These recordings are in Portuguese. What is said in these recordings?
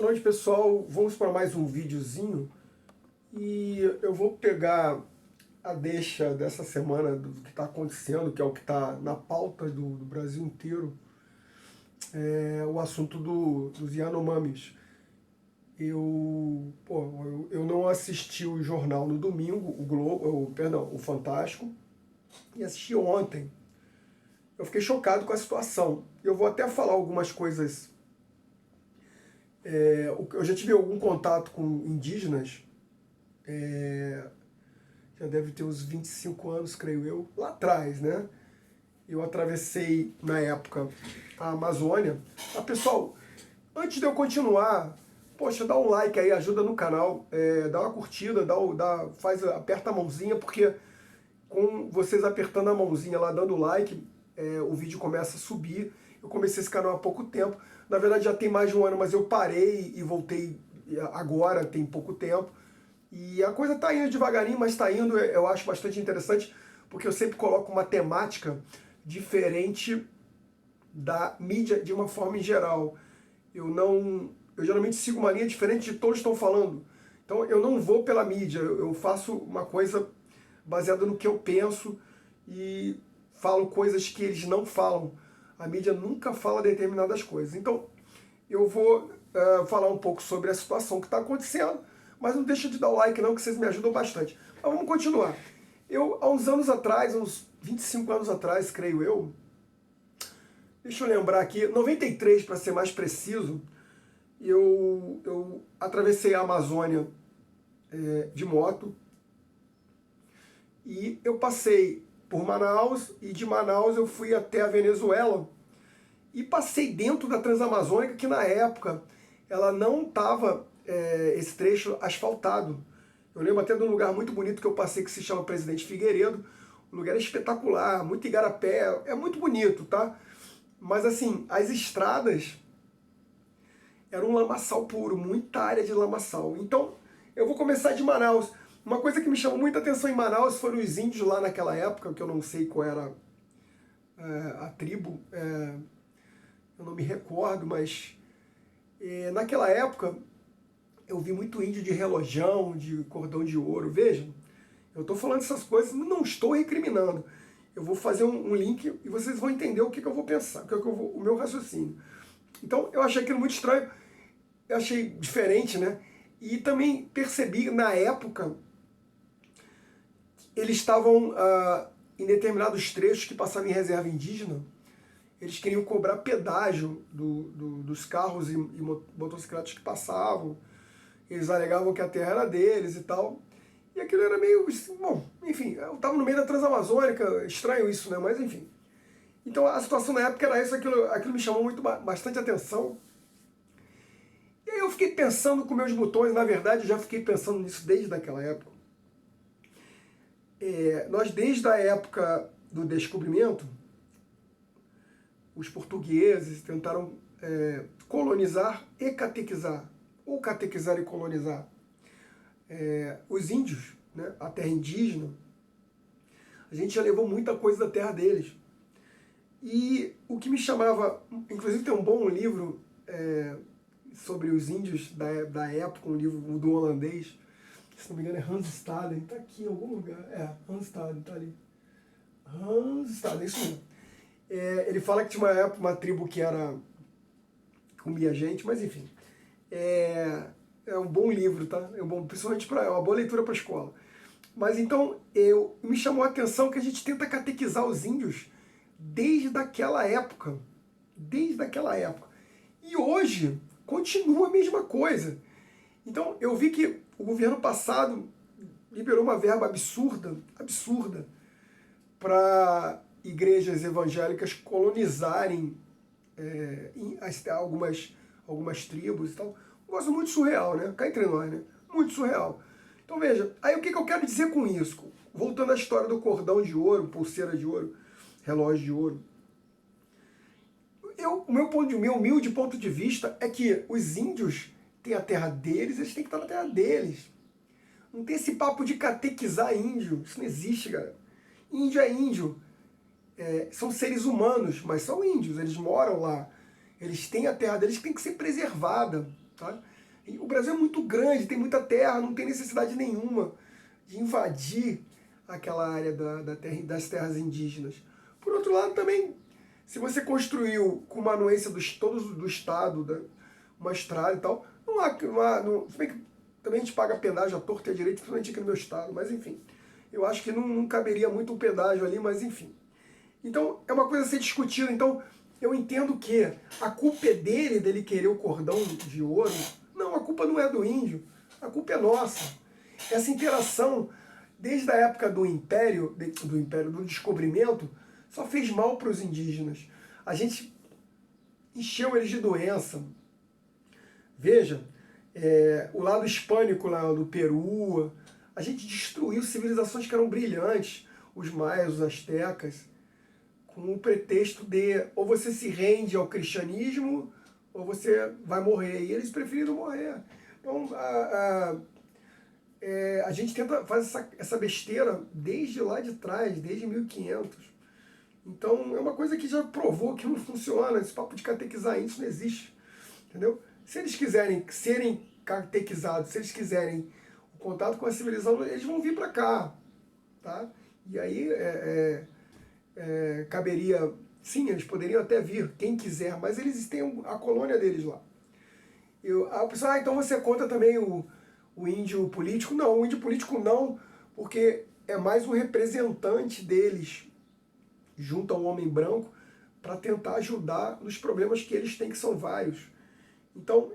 Boa noite, pessoal. Vamos para mais um videozinho e eu vou pegar a deixa dessa semana do que está acontecendo, que é o que está na pauta do Brasil inteiro, o assunto dos Yanomamis. Eu não assisti o jornal no domingo, o Fantástico, e assisti ontem. Eu fiquei chocado com a situação. Eu vou até falar algumas coisas. Eu já tive algum contato com indígenas, já deve ter uns 25 anos, creio eu, lá atrás, né? Eu atravessei, na época, a Amazônia. Pessoal, antes de eu continuar, poxa, dá um like aí, ajuda no canal, dá uma curtida, aperta a mãozinha, porque com vocês apertando a mãozinha lá, dando like, o vídeo começa a subir. Eu comecei esse canal há pouco tempo. Na verdade já tem mais de um ano, mas eu parei e voltei agora, tem pouco tempo. E a coisa está indo devagarinho, mas está indo, eu acho bastante interessante, porque eu sempre coloco uma temática diferente da mídia de uma forma em geral. Eu geralmente sigo uma linha diferente de todos estão falando. Então eu não vou pela mídia, eu faço uma coisa baseada no que eu penso e falo coisas que eles não falam. A mídia nunca fala determinadas coisas. Então, eu vou falar um pouco sobre a situação que está acontecendo, mas não deixa de dar o like não, que vocês me ajudam bastante. Mas vamos continuar. Há uns anos atrás, uns 25 anos atrás, creio eu, deixa eu lembrar aqui, 93 para ser mais preciso, eu atravessei a Amazônia de moto e eu passei por Manaus, e de Manaus eu fui até a Venezuela e passei dentro da Transamazônica, que na época ela não estava, esse trecho, asfaltado. Eu lembro até de um lugar muito bonito que eu passei, que se chama Presidente Figueiredo. O lugar é espetacular, muito igarapé, é muito bonito, tá? Mas assim, as estradas eram um lamaçal puro, muita área de lamaçal. Então, eu vou começar de Manaus. Uma coisa que me chamou muita atenção em Manaus foram os índios lá naquela época, que eu não sei qual era a tribo, eu não me recordo, mas naquela época eu vi muito índio de relojão, de cordão de ouro. Vejam, eu estou falando essas coisas, não estou recriminando. Eu vou fazer um link e vocês vão entender o que eu vou pensar, o meu raciocínio. Então eu achei aquilo muito estranho, eu achei diferente, né? E também percebi na época eles estavam em determinados trechos que passavam em reserva indígena, eles queriam cobrar pedágio dos carros e motocicletas que passavam. Eles alegavam que a terra era deles e tal. E aquilo era meio... Bom, enfim, eu estava no meio da Transamazônica, estranho isso, né? Mas enfim. Então a situação na época era isso, aquilo me chamou bastante atenção. E aí eu fiquei pensando com meus botões, na verdade eu já fiquei pensando nisso desde aquela época. Nós, desde a época do descobrimento, os portugueses tentaram colonizar e catequizar, ou catequizar e colonizar, os índios, né, a terra indígena. A gente já levou muita coisa da terra deles. E o que me chamava, inclusive tem um bom livro sobre os índios da época, um livro do holandês, se não me engano é Hans Staden, está aqui em algum lugar, Hans Staden, está ali. Hans Staden, isso mesmo. Ele fala que tinha uma tribo que comia gente, mas enfim. É um bom livro, tá? Principalmente é uma boa leitura para a escola. Mas então, me chamou a atenção que a gente tenta catequizar os índios desde aquela época. Desde aquela época. E hoje, continua a mesma coisa. Então, eu vi que o governo passado liberou uma verba absurda, para igrejas evangélicas colonizarem algumas tribos e tal. Um negócio muito surreal, né? Cá entre nós, né? Muito surreal. Então veja, aí o que eu quero dizer com isso? Voltando à história do cordão de ouro, pulseira de ouro, relógio de ouro. O meu humilde ponto de vista é que os índios têm a terra deles, eles têm que estar na terra deles. Não tem esse papo de catequizar índio. Isso não existe, galera. Índio é índio. São seres humanos, mas são índios, eles moram lá. Eles têm a terra deles que tem que ser preservada. Tá? E o Brasil é muito grande, tem muita terra, não tem necessidade nenhuma de invadir aquela área das terras indígenas. Por outro lado, também, se você construiu com uma anuência do Estado, uma estrada e tal, se bem que também a gente paga pedágio à torta e à direita, principalmente aqui no meu estado, mas enfim. Eu acho que não caberia muito o pedágio ali, mas enfim. Então, é uma coisa a ser discutida. Então, eu entendo que a culpa é dele querer o cordão de ouro. Não, a culpa não é do índio, a culpa é nossa. Essa interação, desde a época do do descobrimento, só fez mal para os indígenas. A gente encheu eles de doença. Veja, o lado hispânico lá do Peru, a gente destruiu civilizações que eram brilhantes, os maias, os astecas, com o pretexto de ou você se rende ao cristianismo ou você vai morrer. E eles preferiram morrer. Então, a gente tenta fazer essa besteira desde lá de trás, desde 1500. Então, é uma coisa que já provou que não funciona. Esse papo de catequizar isso não existe. Entendeu? Se eles quiserem serem catequizados, se eles quiserem o contato com a civilização, eles vão vir para cá. Tá? E aí caberia, sim, eles poderiam até vir, quem quiser, mas eles têm a colônia deles lá. A pessoa, então você conta também o índio político? Não, o índio político não, porque é mais um representante deles junto ao homem branco para tentar ajudar nos problemas que eles têm, que são vários. Então,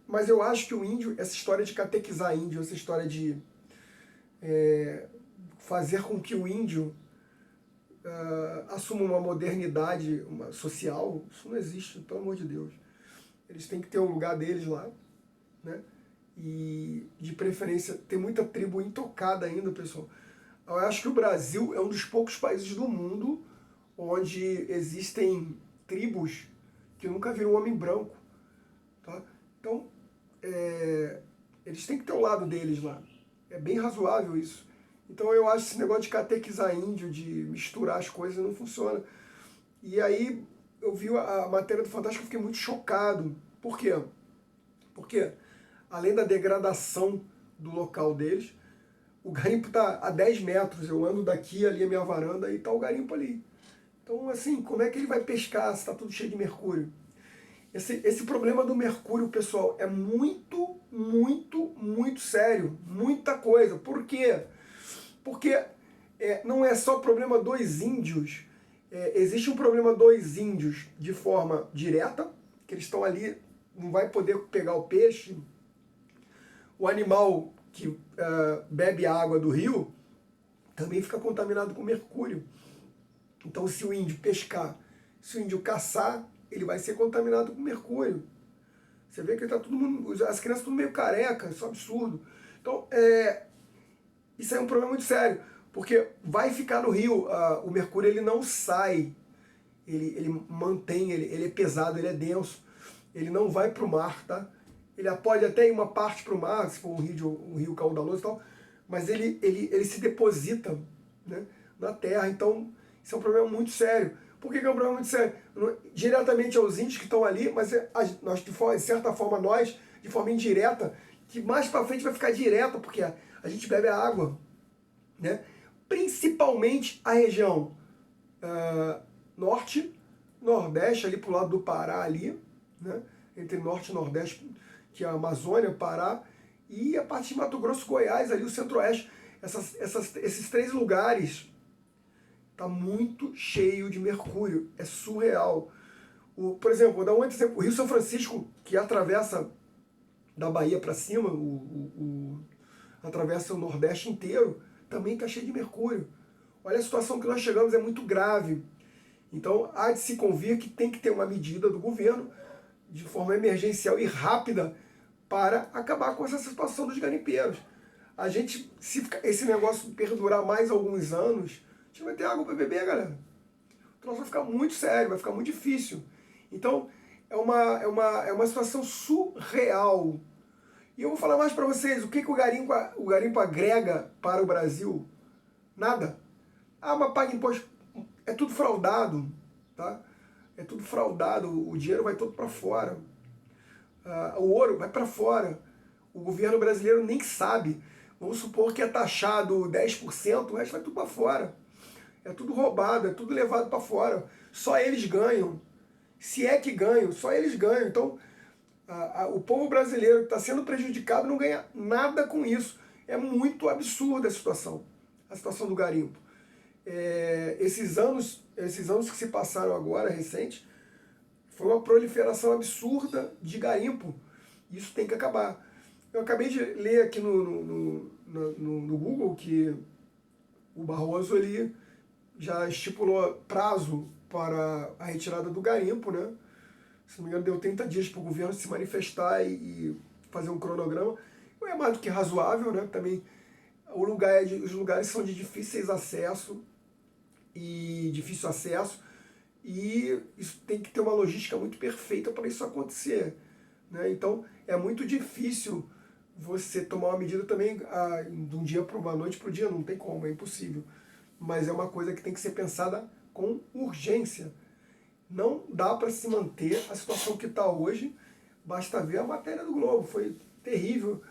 mas eu acho que o índio, essa história de catequizar índio, essa história de fazer com que o índio assuma uma modernidade social, isso não existe, pelo amor de Deus. Eles têm que ter um lugar deles lá, né? E, de preferência, tem muita tribo intocada ainda, pessoal. Eu acho que o Brasil é um dos poucos países do mundo onde existem tribos que nunca viram um homem branco. Tá? Então, eles têm que ter o lado deles lá. É bem razoável isso. Então eu acho que esse negócio de catequizar índio, de misturar as coisas, não funciona. E aí eu vi a matéria do Fantástico e fiquei muito chocado. Por quê? Porque, além da degradação do local deles, o garimpo está a 10 metros. Eu ando daqui, ali a minha varanda, e está o garimpo ali. Então, assim, como é que ele vai pescar se está tudo cheio de mercúrio? Esse problema do mercúrio, pessoal, é muito, muito, muito sério. Muita coisa. Por quê? Porque não é só problema dos índios. Existe um problema dos índios de forma direta, que eles estão ali, não vai poder pegar o peixe. O animal que bebe a água do rio também fica contaminado com mercúrio. Então, se o índio pescar, se o índio caçar, ele vai ser contaminado com mercúrio. Você vê que tá todo mundo, as crianças tudo meio careca, isso é um absurdo. Então, isso é um problema muito sério, porque vai ficar no rio, o mercúrio ele não sai, ele mantém, ele é pesado, ele é denso, ele não vai para o mar, tá? Ele pode até ir uma parte para o mar, se for um rio caudaloso e tal, mas ele se deposita, né, na terra. Então, isso é um problema muito sério. Por que é um problema muito sério? Diretamente aos índios que estão ali, mas nós, de certa forma, nós, de forma indireta, que mais para frente vai ficar direta, porque a gente bebe a água, né? Principalmente a região norte, nordeste, ali para o lado do Pará, ali, né? Entre norte e nordeste, que é a Amazônia, Pará, e a parte de Mato Grosso, Goiás, ali o centro-oeste. Esses 3 lugares tá muito cheio de mercúrio, é surreal. Por exemplo, vou dar um exemplo, o Rio São Francisco, que atravessa da Bahia para cima, atravessa o Nordeste inteiro, também está cheio de mercúrio. Olha a situação que nós chegamos, é muito grave. Então, há de se convir que tem que ter uma medida do governo, de forma emergencial e rápida, para acabar com essa situação dos garimpeiros. A gente, se esse negócio perdurar mais alguns anos, a gente vai ter água para beber, galera. O troço vai ficar muito sério, vai ficar muito difícil. Então, é uma situação surreal. E eu vou falar mais para vocês, o que o garimpo agrega para o Brasil? Nada. Mas paga imposto. É tudo fraudado, tá? É tudo fraudado, o dinheiro vai todo para fora. O ouro vai para fora. O governo brasileiro nem sabe. Vamos supor que é taxado 10%, o resto vai tudo para fora. É tudo roubado, é tudo levado para fora. Só eles ganham. Se é que ganham, só eles ganham. Então, o povo brasileiro que está sendo prejudicado não ganha nada com isso. É muito absurda a situação do garimpo. Esses anos que se passaram agora, recente, foi uma proliferação absurda de garimpo. Isso tem que acabar. Eu acabei de ler aqui no Google que o Barroso ele já estipulou prazo para a retirada do garimpo, né? Se não me engano, deu 30 dias para o governo se manifestar e fazer um cronograma. Não é mais do que razoável, né? Também os lugares são de difícil acesso, e isso tem que ter uma logística muito perfeita para isso acontecer, né? Então, é muito difícil você tomar uma medida também de um dia para uma noite para o dia, não tem como, é impossível. Mas é uma coisa que tem que ser pensada com urgência. Não dá para se manter a situação que está hoje, basta ver a matéria do Globo, foi terrível.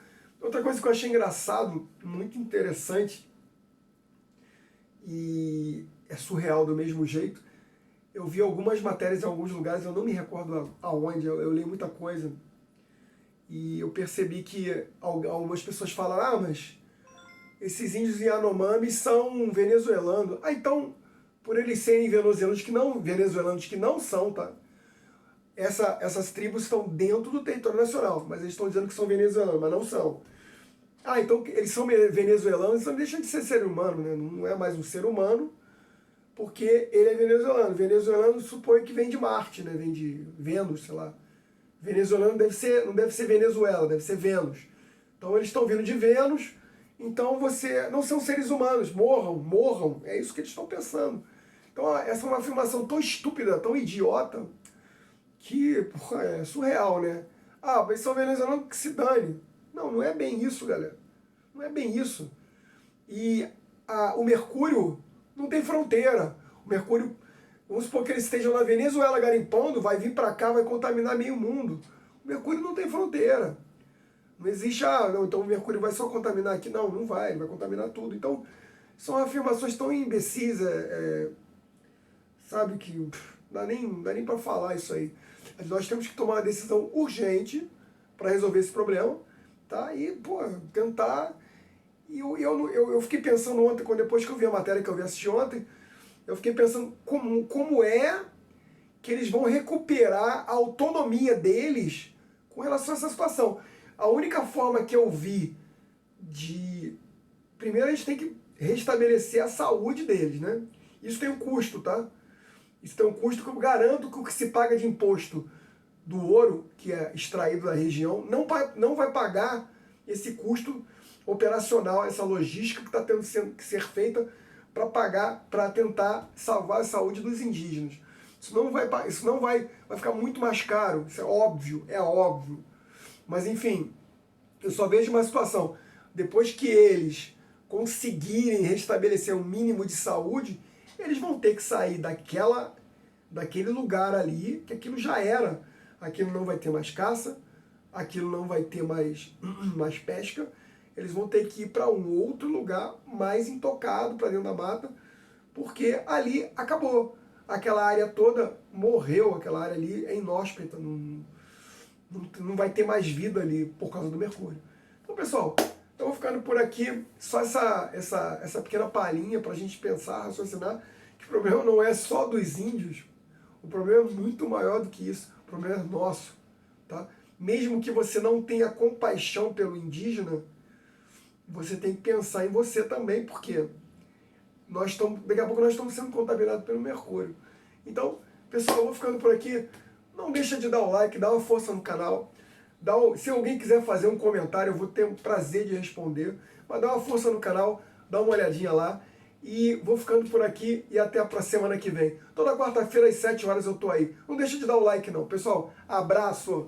Outra coisa que eu achei engraçado, muito interessante, e é surreal do mesmo jeito, eu vi algumas matérias em alguns lugares, eu não me recordo aonde, eu leio muita coisa, e eu percebi que algumas pessoas falaram, mas esses índios Yanomami são venezuelanos. Então, por eles serem venezuelanos que não são, tá? Essas tribos estão dentro do território nacional, mas eles estão dizendo que são venezuelanos, mas não são. Então eles são venezuelanos, então deixa de ser ser humano, né? Não é mais um ser humano, porque ele é venezuelano. Venezuelano supõe que vem de Marte, né? Vem de Vênus, sei lá. Venezuelano não deve ser Venezuela, deve ser Vênus. Então eles estão vindo de Vênus, então não são seres humanos, morram, é isso que eles estão pensando. Então essa é uma afirmação tão estúpida, tão idiota, que porra, é surreal, né? Mas são venezuelanos que se dane. Não é bem isso, galera. Não é bem isso. E o Mercúrio não tem fronteira. O Mercúrio, vamos supor que eles estejam na Venezuela garimpando, vai vir para cá, vai contaminar meio mundo. O Mercúrio não tem fronteira. Não existe, então o Mercúrio vai só contaminar aqui. Não vai, ele vai contaminar tudo. Então, são afirmações tão imbecis, sabe, que não dá nem para falar isso aí. Nós temos que tomar uma decisão urgente para resolver esse problema, tá? E, tentar... E eu fiquei pensando ontem, depois que eu vi a matéria que eu assisti ontem, eu fiquei pensando como é que eles vão recuperar a autonomia deles com relação a essa situação. A única forma que eu vi de... Primeiro, a gente tem que restabelecer a saúde deles, né? Isso tem um custo, tá? Isso tem um custo que eu garanto que o que se paga de imposto do ouro, que é extraído da região, não vai pagar esse custo operacional, essa logística que está tendo que ser feita para tentar salvar a saúde dos indígenas. Isso não vai ficar muito mais caro, isso é óbvio. Mas enfim, eu só vejo uma situação, depois que eles conseguirem restabelecer um mínimo de saúde, eles vão ter que sair daquele lugar ali, que aquilo já era. Aquilo não vai ter mais caça, aquilo não vai ter mais pesca, eles vão ter que ir para um outro lugar mais intocado, para dentro da mata, porque ali acabou. Aquela área toda morreu, aquela área ali é inóspita, não vai ter mais vida ali por causa do Mercúrio. Então, pessoal, eu vou ficando por aqui, só essa pequena palhinha para a gente pensar, raciocinar, que o problema não é só dos índios, o problema é muito maior do que isso, o problema é nosso, tá? Mesmo que você não tenha compaixão pelo indígena, você tem que pensar em você também, porque daqui a pouco nós estamos sendo contaminados pelo Mercúrio. Então, pessoal, eu vou ficando por aqui. Não deixa de dar o like, dá uma força no canal. Se alguém quiser fazer um comentário, eu vou ter um prazer de responder. Mas dá uma força no canal, dá uma olhadinha lá. E vou ficando por aqui e até a semana que vem. Toda quarta-feira às 7 horas eu tô aí. Não deixa de dar o like não. Pessoal, abraço!